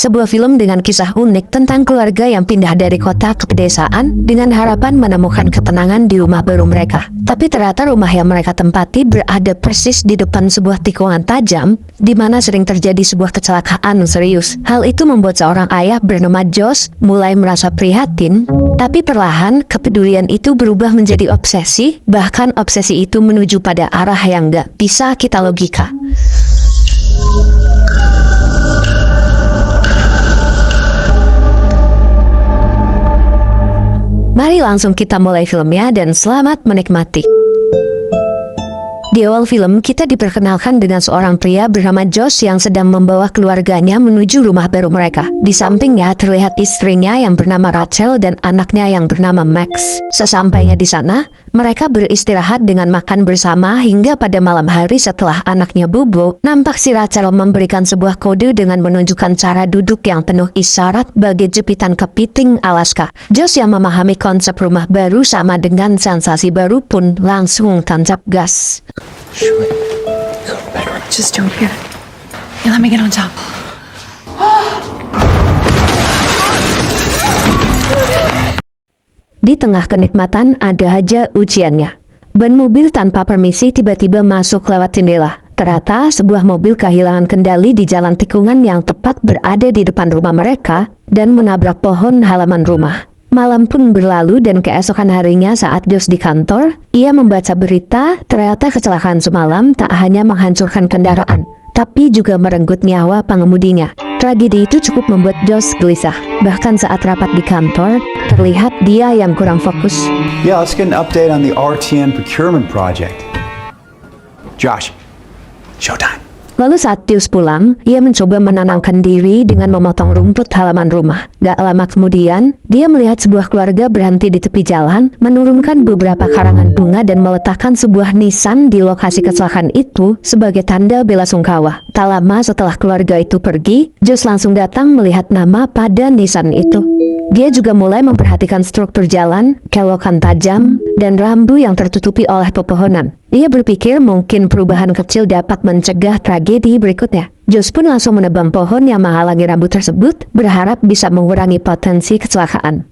sebuah film dengan kisah unik tentang keluarga yang pindah dari kota ke pedesaan dengan harapan menemukan ketenangan di rumah baru mereka. Tapi ternyata rumah yang mereka tempati berada persis di depan sebuah tikungan tajam, di mana sering terjadi sebuah kecelakaan serius. Hal itu membuat seorang ayah bernama Josh mulai merasa prihatin, tapi perlahan kepedulian itu berubah menjadi obsesi, bahkan obsesi itu menuju pada arah yang gak bisa kita logika. Mari langsung kita mulai filmnya dan selamat menikmati. Di awal film, kita diperkenalkan dengan seorang pria bernama Josh yang sedang membawa keluarganya menuju rumah baru mereka. Di sampingnya terlihat istrinya yang bernama Rachel dan anaknya yang bernama Max. Sesampainya di sana, mereka beristirahat dengan makan bersama hingga pada malam hari setelah anaknya bobo, nampak si Rachel memberikan sebuah kode dengan menunjukkan cara duduk yang penuh isyarat bagi jepitan kepiting Alaska. Josh yang memahami konsep rumah baru sama dengan sensasi baru pun langsung tancap gas. Short. Go to the bedroom. Just do it here. Yeah, let me get on top. Di tengah kenikmatan ada aja ujiannya. Ban mobil tanpa permisi tiba-tiba masuk lewat jendela. Ternyata sebuah mobil kehilangan kendali di jalan tikungan yang tepat berada di depan rumah mereka dan menabrak pohon halaman rumah. Malam pun berlalu dan keesokan harinya saat Josh di kantor, ia membaca berita ternyata kecelakaan semalam tak hanya menghancurkan kendaraan, tapi juga merenggut nyawa pengemudinya. Tragedi itu cukup membuat Josh gelisah. Bahkan saat rapat di kantor, terlihat dia yang kurang fokus. Yeah, let's get an update on the RTN procurement project. Josh, showtime. Lalu saat Josh pulang, ia mencoba menenangkan diri dengan memotong rumput halaman rumah. Gak lama kemudian, dia melihat sebuah keluarga berhenti di tepi jalan, menurunkan beberapa karangan bunga dan meletakkan sebuah nisan di lokasi kecelakaan itu sebagai tanda bela sungkawa. Tak lama setelah keluarga itu pergi, Josh langsung datang melihat nama pada nisan itu. Dia juga mulai memperhatikan struktur jalan, kelokan tajam, dan rambu yang tertutupi oleh pepohonan. Ia berpikir mungkin perubahan kecil dapat mencegah tragedi berikutnya. Josh pun langsung menebang pohon yang menghalangi rambu tersebut, berharap bisa mengurangi potensi kecelakaan.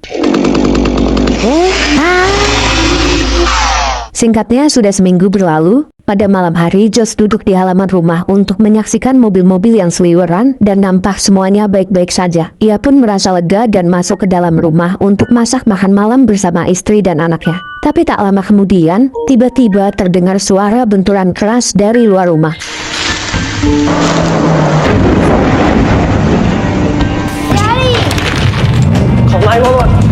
Singkatnya, sudah seminggu berlalu. Pada malam hari, Josh duduk di halaman rumah untuk menyaksikan mobil-mobil yang seliweran dan nampak semuanya baik-baik saja. Ia pun merasa lega dan masuk ke dalam rumah untuk masak makan malam bersama istri dan anaknya. Tapi tak lama kemudian, tiba-tiba terdengar suara benturan keras dari luar rumah. Daddy! Call 911.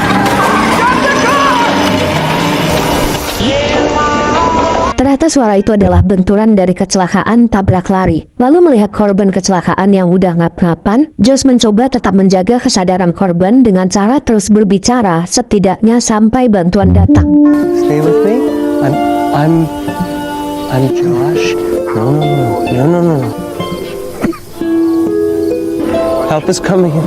Ternyata suara itu adalah benturan dari kecelakaan tabrak lari. Lalu melihat korban kecelakaan yang udah ngap-ngapan, Josh mencoba tetap menjaga kesadaran korban dengan cara terus berbicara setidaknya sampai bantuan datang. Stay with me. I'm Josh. No. Help is coming in.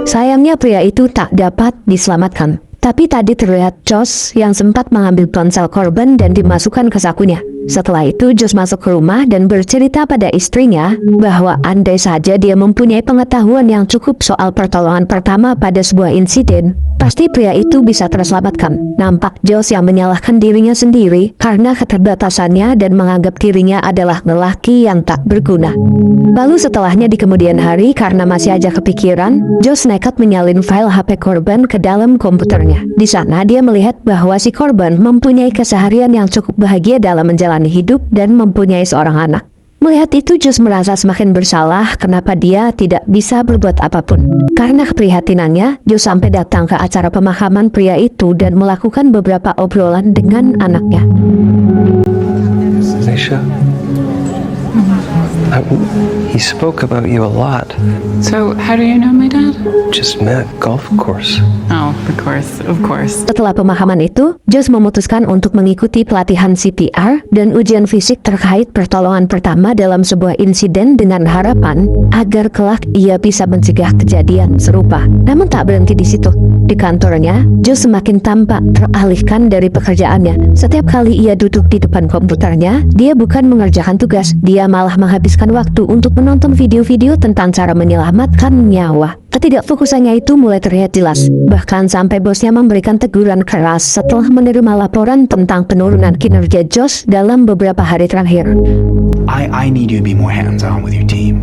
Sayangnya pria itu tak dapat diselamatkan. Tapi tadi terlihat Josh yang sempat mengambil ponsel korban dan dimasukkan ke sakunya. Setelah itu Josh masuk ke rumah dan bercerita pada istrinya bahwa andai saja dia mempunyai pengetahuan yang cukup soal pertolongan pertama pada sebuah insiden, pasti pria itu bisa terselamatkan. Nampak Josh yang menyalahkan dirinya sendiri karena keterbatasannya dan menganggap dirinya adalah lelaki yang tak berguna. Lalu setelahnya di kemudian hari, karena masih aja kepikiran, Josh nekat menyalin file HP korban ke dalam komputernya. Di sana dia melihat bahwa si korban mempunyai keseharian yang cukup bahagia dalam menjalani hidup dan mempunyai seorang anak. Melihat itu, Josh merasa semakin bersalah kenapa dia tidak bisa berbuat apapun. Karena keprihatinannya, Josh sampai datang ke acara pemahaman pria itu dan melakukan beberapa obrolan dengan anaknya. Aisha. He spoke about you a lot. So, how do you know my dad? Just met golf course. Oh, of course, of course. Setelah pemahaman itu, Josh memutuskan untuk mengikuti pelatihan CPR dan ujian fisik terkait pertolongan pertama dalam sebuah insiden dengan harapan agar kelak ia bisa mencegah kejadian serupa. Namun tak berhenti di situ. Di kantornya, Josh semakin tampak teralihkan dari pekerjaannya. Setiap kali ia duduk di depan komputernya, dia bukan mengerjakan tugas, dia malah menghabiskan waktu untuk menonton video-video tentang cara menyelamatkan nyawa. Ketidakfokusannya itu mulai terlihat jelas, bahkan sampai bosnya memberikan teguran keras setelah menerima laporan tentang penurunan kinerja Josh dalam beberapa hari terakhir. I need you to be more hands-on with your team.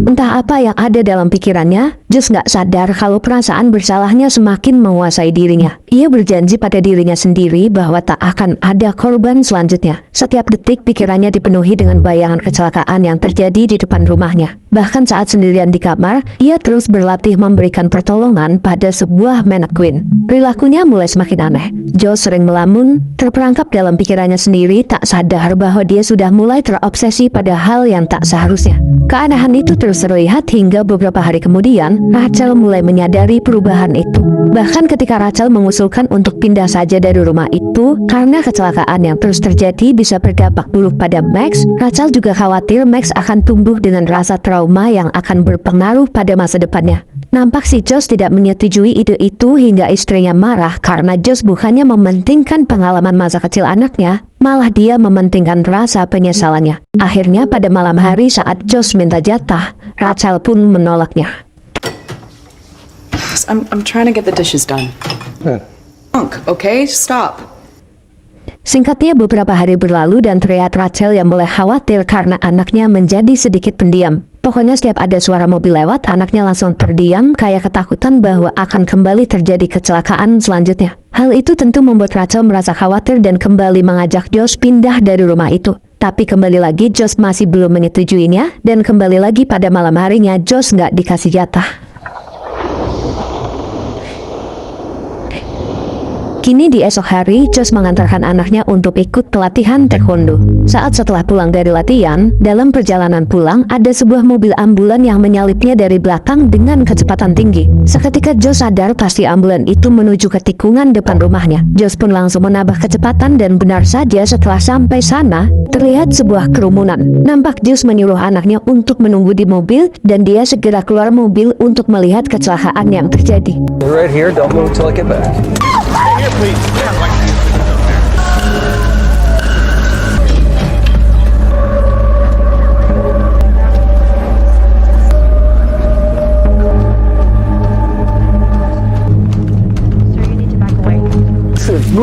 Entah apa yang ada dalam pikirannya, Josh nggak sadar kalau perasaan bersalahnya semakin menguasai dirinya. Ia berjanji pada dirinya sendiri bahwa tak akan ada korban selanjutnya. Setiap detik pikirannya dipenuhi dengan bayangan kecelakaan yang terjadi di depan rumahnya. Bahkan saat sendirian di kamar, ia terus berlatih memberikan pertolongan pada sebuah mannequin. Perilakunya mulai semakin aneh. Josh sering melamun, terperangkap dalam pikirannya sendiri, tak sadar bahwa dia sudah mulai terobsesi pada hal yang tak seharusnya. Keanehan itu terus terlihat hingga beberapa hari kemudian, Rachel mulai menyadari perubahan itu. Bahkan ketika Rachel mengusulkan untuk pindah saja dari rumah itu karena kecelakaan yang terus terjadi bisa berdampak buruk pada Max, Rachel juga khawatir Max akan tumbuh dengan rasa trauma yang akan berpengaruh pada masa depannya. Nampak si Josh tidak menyetujui ide itu hingga istrinya marah karena Josh bukannya mementingkan pengalaman masa kecil anaknya, malah dia mementingkan rasa penyesalannya. Akhirnya pada malam hari saat Josh minta jatah, Rachel pun menolaknya. I'm trying to get the dishes done. Okay, stop. Singkatnya beberapa hari berlalu dan terlihat Rachel yang mulai khawatir karena anaknya menjadi sedikit pendiam. Pokoknya setiap ada suara mobil lewat, anaknya langsung terdiam kayak ketakutan bahwa akan kembali terjadi kecelakaan selanjutnya. Hal itu tentu membuat Rachel merasa khawatir dan kembali mengajak Josh pindah dari rumah itu. Tapi kembali lagi Josh masih belum menyetujuinya dan kembali lagi pada malam harinya Josh nggak dikasih jatah. Kini di esok hari, Josh mengantarkan anaknya untuk ikut pelatihan taekwondo. Saat setelah pulang dari latihan, dalam perjalanan pulang, ada sebuah mobil ambulan yang menyalipnya dari belakang dengan kecepatan tinggi. Seketika Josh sadar pasti ambulan itu menuju ke tikungan depan rumahnya. Josh pun langsung menambah kecepatan dan benar saja setelah sampai sana, terlihat sebuah kerumunan. Nampak Josh menyuruh anaknya untuk menunggu di mobil dan dia segera keluar mobil untuk melihat kecelakaan yang terjadi. Right here, don't move till I get back.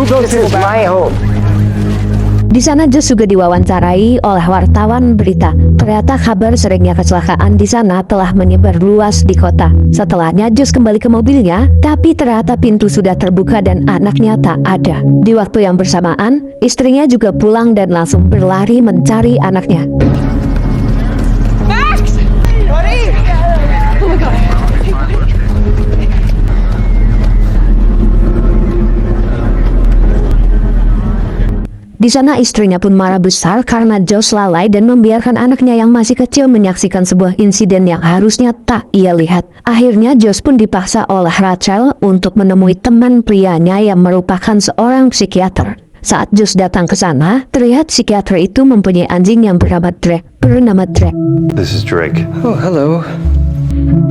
This is my home. Di sana Josh juga diwawancarai oleh wartawan berita. Ternyata kabar seringnya kecelakaan di sana telah menyebar luas di kota. Setelahnya Josh kembali ke mobilnya, tapi ternyata pintu sudah terbuka dan anaknya tak ada. Di waktu yang bersamaan, istrinya juga pulang dan langsung berlari mencari anaknya. Max! Buddy! Oh my god. Di sana istrinya pun marah besar karena Josh lalai dan membiarkan anaknya yang masih kecil menyaksikan sebuah insiden yang harusnya tak ia lihat. Akhirnya Josh pun dipaksa oleh Rachel untuk menemui teman prianya yang merupakan seorang psikiater. Saat Josh datang ke sana, terlihat psikiater itu mempunyai anjing yang bernama Drake. This is Drake. Oh, hello.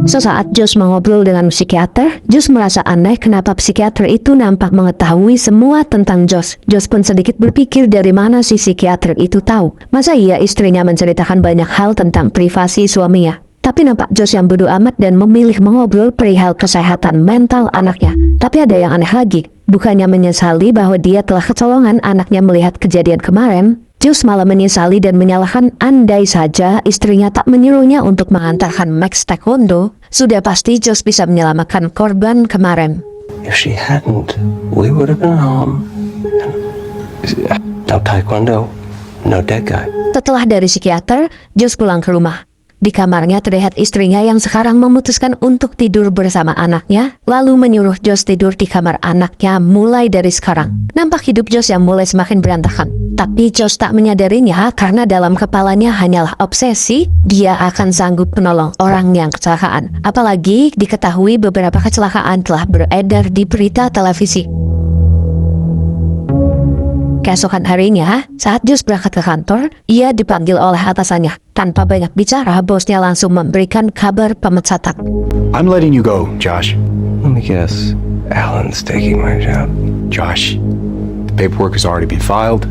Sesaat Josh mengobrol dengan psikiater, Josh merasa aneh kenapa psikiater itu nampak mengetahui semua tentang Josh. Josh pun sedikit berpikir dari mana si psikiater itu tahu. Masa iya istrinya menceritakan banyak hal tentang privasi suaminya. Tapi nampak Josh yang bodoh amat dan memilih mengobrol perihal kesehatan mental anaknya. Tapi ada yang aneh lagi. Bukannya menyesali bahwa dia telah kecolongan anaknya melihat kejadian kemarin, Josh malah menyesali dan menyalahkan andai saja istrinya tak menyuruhnya untuk mengantarkan Max taekwondo, sudah pasti Josh bisa menyelamatkan korban kemarin. If she hadn't, we would have been home. No taekwondo, no dead guy. Setelah dari psikiater, Josh pulang ke rumah. Di kamarnya terlihat istrinya yang sekarang memutuskan untuk tidur bersama anaknya, lalu menyuruh Josh tidur di kamar anaknya mulai dari sekarang. Nampak hidup Josh yang mulai semakin berantakan. Tapi Josh tak menyadarinya karena dalam kepalanya hanyalah obsesi dia akan sanggup menolong orang yang kecelakaan. Apalagi diketahui beberapa kecelakaan telah beredar di berita televisi. Keesokan harinya, saat Josh berangkat ke kantor, ia dipanggil oleh atasannya. Tanpa banyak bicara, bosnya langsung memberikan kabar pemecatan. I'm letting you go, Josh. Let me guess. Alan's taking my job. Josh, the paperwork has already been filed.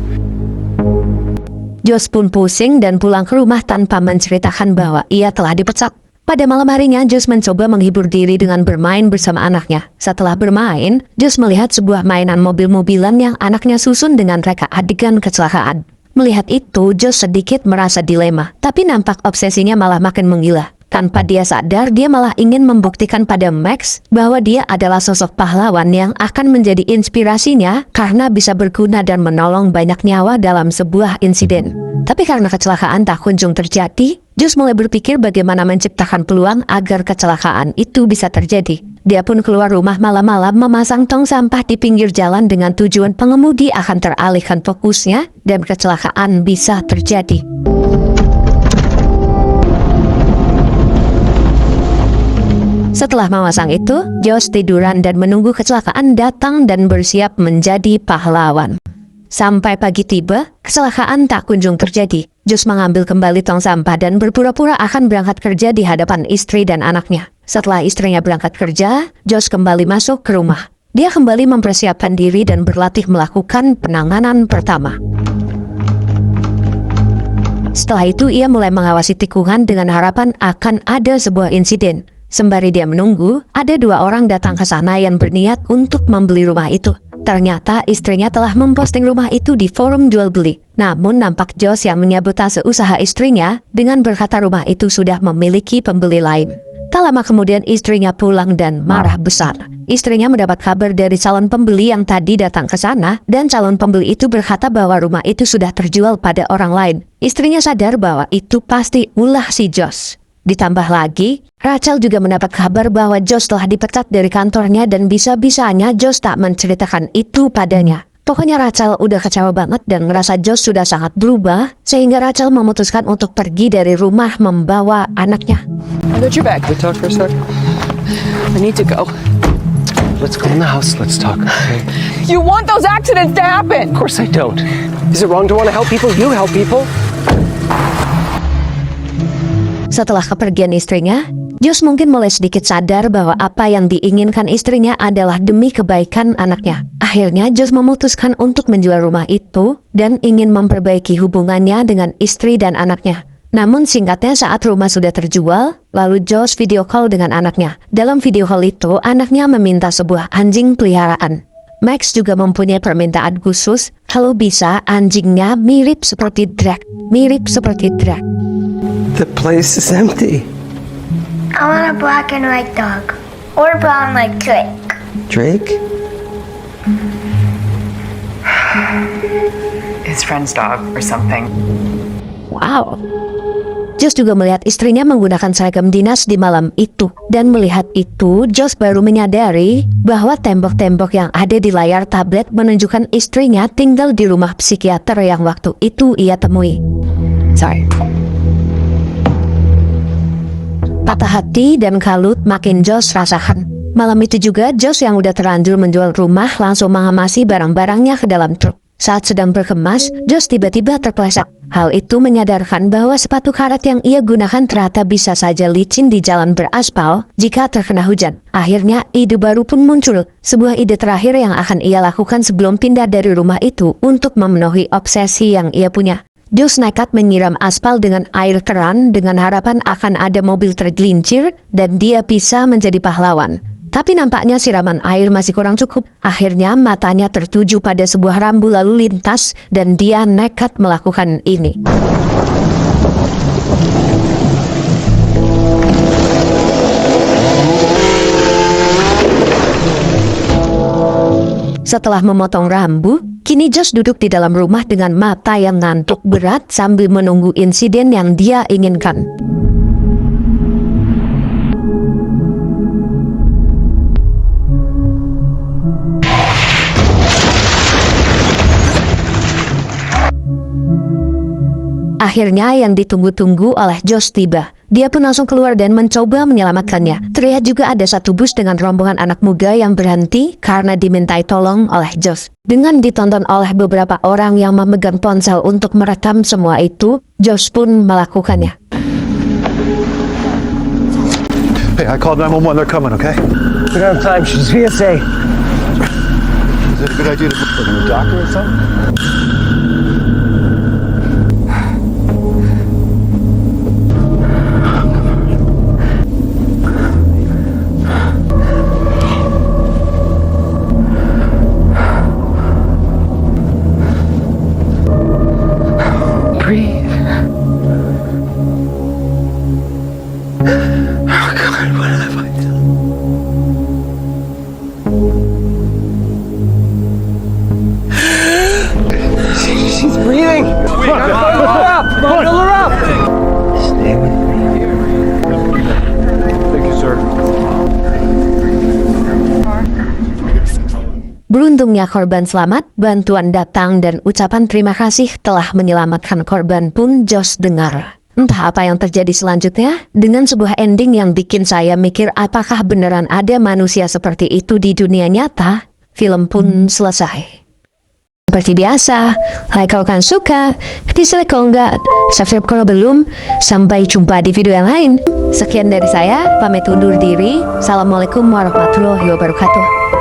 Josh pun pusing dan pulang ke rumah tanpa menceritakan bahwa ia telah dipecat. Pada malam harinya, Josh mencoba menghibur diri dengan bermain bersama anaknya. Setelah bermain, Josh melihat sebuah mainan mobil-mobilan yang anaknya susun dengan reka adegan kecelakaan. Melihat itu, Josh sedikit merasa dilema, tapi nampak obsesinya malah makin menggila. Tanpa dia sadar, dia malah ingin membuktikan pada Max bahwa dia adalah sosok pahlawan yang akan menjadi inspirasinya karena bisa berguna dan menolong banyak nyawa dalam sebuah insiden. Tapi karena kecelakaan tak kunjung terjadi, Josh mulai berpikir bagaimana menciptakan peluang agar kecelakaan itu bisa terjadi. Dia pun keluar rumah malam-malam memasang tong sampah di pinggir jalan dengan tujuan pengemudi akan teralihkan fokusnya dan kecelakaan bisa terjadi. Setelah memasang itu, Josh tiduran dan menunggu kecelakaan datang dan bersiap menjadi pahlawan. Sampai pagi tiba, kecelakaan tak kunjung terjadi. Josh mengambil kembali tong sampah dan berpura-pura akan berangkat kerja di hadapan istri dan anaknya. Setelah istrinya berangkat kerja, Josh kembali masuk ke rumah. Dia kembali mempersiapkan diri dan berlatih melakukan penanganan pertama. Setelah itu, ia mulai mengawasi tikungan dengan harapan akan ada sebuah insiden. Sembari dia menunggu, ada dua orang datang ke sana yang berniat untuk membeli rumah itu. Ternyata istrinya telah memposting rumah itu di forum jual beli. Namun nampak Josh yang menyabotase usaha istrinya dengan berkata rumah itu sudah memiliki pembeli lain. Tak lama kemudian istrinya pulang dan marah besar. Istrinya mendapat kabar dari calon pembeli yang tadi datang ke sana dan calon pembeli itu berkata bahwa rumah itu sudah terjual pada orang lain. Istrinya sadar bahwa itu pasti ulah si Josh. Ditambah lagi, Rachel juga mendapat kabar bahwa Josh telah dipecat dari kantornya dan bisa-bisanya Josh tak menceritakan itu padanya. Pokoknya Rachel udah kecewa banget dan ngerasa Josh sudah sangat berubah, sehingga Rachel memutuskan untuk pergi dari rumah membawa anaknya. I got your bag. Can we talk for a sec? I need to go. Let's go in the house. Let's talk, okay? You want those accidents to happen? Of course I don't. Is it wrong to want to help people? You help people. Setelah kepergian istrinya, Josh mungkin mulai sedikit sadar bahwa apa yang diinginkan istrinya adalah demi kebaikan anaknya. Akhirnya Josh memutuskan untuk menjual rumah itu dan ingin memperbaiki hubungannya dengan istri dan anaknya. Namun singkatnya saat rumah sudah terjual, lalu Josh video call dengan anaknya. Dalam video call itu, anaknya meminta sebuah anjing peliharaan. Max juga mempunyai permintaan khusus kalau bisa anjingnya mirip seperti Drake. The place is empty. I want a black and white dog. Or brown like Drake. Drake? His friend's dog or something. Wow. Josh juga melihat istrinya menggunakan seragam dinas di malam itu. Dan melihat itu, Josh baru menyadari bahwa tembok-tembok yang ada di layar tablet menunjukkan istrinya tinggal di rumah psikiater yang waktu itu ia temui. Patah hati dan kalut makin Josh rasakan. Malam itu juga Josh yang udah terlanjur menjual rumah langsung mengemasi barang-barangnya ke dalam truk. Saat sedang berkemas, Josh tiba-tiba terpeleset. Hal itu menyadarkan bahwa sepatu karet yang ia gunakan ternyata bisa saja licin di jalan beraspal jika terkena hujan. Akhirnya ide baru pun muncul, sebuah ide terakhir yang akan ia lakukan sebelum pindah dari rumah itu untuk memenuhi obsesi yang ia punya. Josh nekat menyiram aspal dengan air keran dengan harapan akan ada mobil tergelincir dan dia bisa menjadi pahlawan. Tapi nampaknya siraman air masih kurang cukup. Akhirnya matanya tertuju pada sebuah rambu lalu lintas dan dia nekat melakukan ini. Setelah memotong rambu, kini Josh duduk di dalam rumah dengan mata yang ngantuk berat sambil menunggu insiden yang dia inginkan. Akhirnya yang ditunggu-tunggu oleh Josh tiba. Dia pun langsung keluar dan mencoba menyelamatkannya. Terlihat juga ada satu bus dengan rombongan anak muda yang berhenti karena dimintai tolong oleh Josh. Dengan ditonton oleh beberapa orang yang memegang ponsel untuk merekam semua itu, Josh pun melakukannya. Hey, I called 911. They're coming, okay? We don't have time. She's VSA. Is it a good idea to look for a doctor or something? Breathe. Oh, God, what have I done? She's breathing. Come on, fill her up. Come on, fill her up. Stay with me. Thank you, sir. Beruntungnya korban selamat, bantuan datang dan ucapan terima kasih telah menyelamatkan korban pun Josh dengar. Entah apa yang terjadi selanjutnya, dengan sebuah ending yang bikin saya mikir apakah beneran ada manusia seperti itu di dunia nyata, film pun selesai. Seperti biasa, like kalau kalian suka, dislike kalau enggak, subscribe kalau belum. Sampai jumpa di video yang lain. Sekian dari saya, pamit undur diri. Assalamualaikum warahmatullahi wabarakatuh.